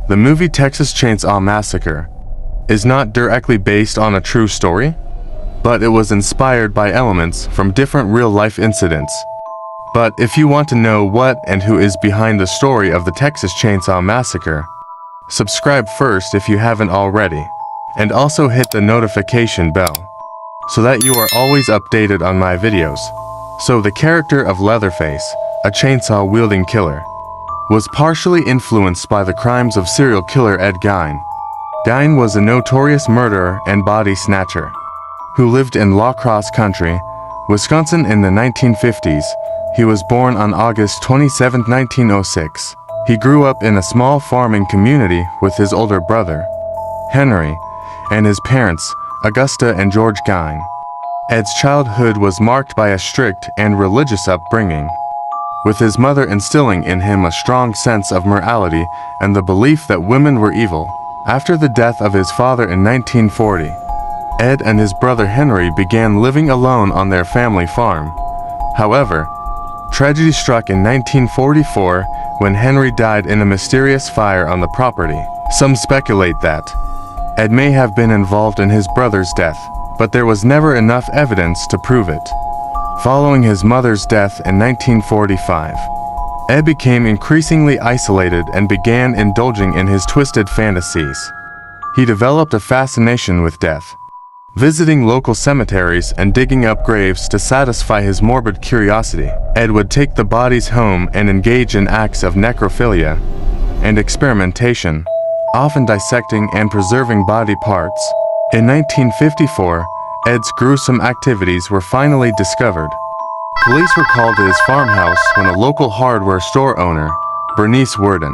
The movie Texas Chainsaw Massacre is not directly based on a true story, but it was inspired by elements from different real-life incidents. But if you want to know what and who is behind the story of the Texas Chainsaw Massacre, subscribe first if you haven't already, and also hit the notification bell, so that you are always updated on my videos. So the character of Leatherface, a chainsaw-wielding killer, was partially influenced by the crimes of serial killer Ed Gein. Gein was a notorious murderer and body snatcher who lived in La Crosse Country, Wisconsin in the 1950s. He was born on August 27, 1906. He grew up in a small farming community with his older brother, Henry, and his parents, Augusta and George Gein. Ed's childhood was marked by a strict and religious upbringing, with his mother instilling in him a strong sense of morality and the belief that women were evil. After the death of his father in 1940, Ed and his brother Henry began living alone on their family farm. However, tragedy struck in 1944 when Henry died in a mysterious fire on the property. Some speculate that Ed may have been involved in his brother's death, but there was never enough evidence to prove it. Following his mother's death in 1945, Ed became increasingly isolated and began indulging in his twisted fantasies. He developed a fascination with death, visiting local cemeteries and digging up graves to satisfy his morbid curiosity. Ed would take the bodies home and engage in acts of necrophilia and experimentation, often dissecting and preserving body parts. In 1954, Ed's gruesome activities were finally discovered. Police were called to his farmhouse when a local hardware store owner, Bernice Worden,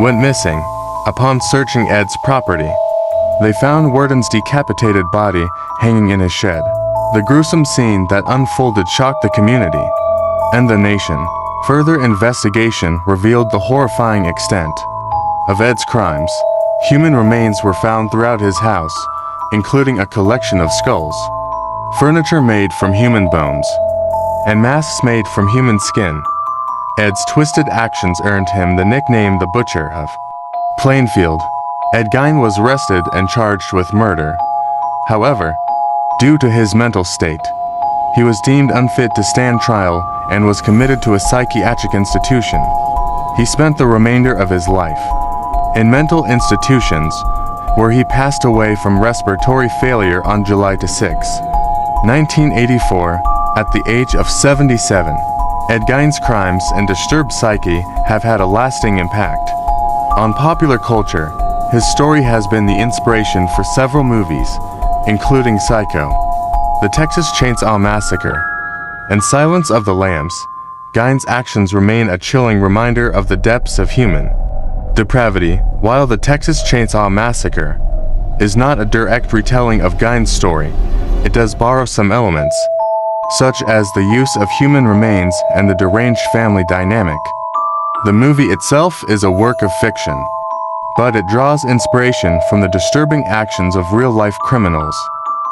went missing. Upon searching Ed's property, they found Worden's decapitated body hanging in his shed. The gruesome scene that unfolded shocked the community and the nation. Further investigation revealed the horrifying extent of Ed's crimes. Human remains were found throughout his house, including a collection of skulls, furniture made from human bones, and masks made from human skin. Ed's twisted actions earned him the nickname the Butcher of Plainfield. Ed Gein was arrested and charged with murder. However, due to his mental state, he was deemed unfit to stand trial and was committed to a psychiatric institution. He spent the remainder of his life in mental institutions, where he passed away from respiratory failure on July 6, 1984, at the age of 77. Ed Gein's crimes and disturbed psyche have had a lasting impact on popular culture. His story has been the inspiration for several movies, including Psycho, The Texas Chainsaw Massacre, and Silence of the Lambs. Gein's actions remain a chilling reminder of the depths of human depravity. While The Texas Chainsaw Massacre is not a direct retelling of Gein's story, it does borrow some elements, such as the use of human remains and the deranged family dynamic. The movie itself is a work of fiction, but it draws inspiration from the disturbing actions of real-life criminals.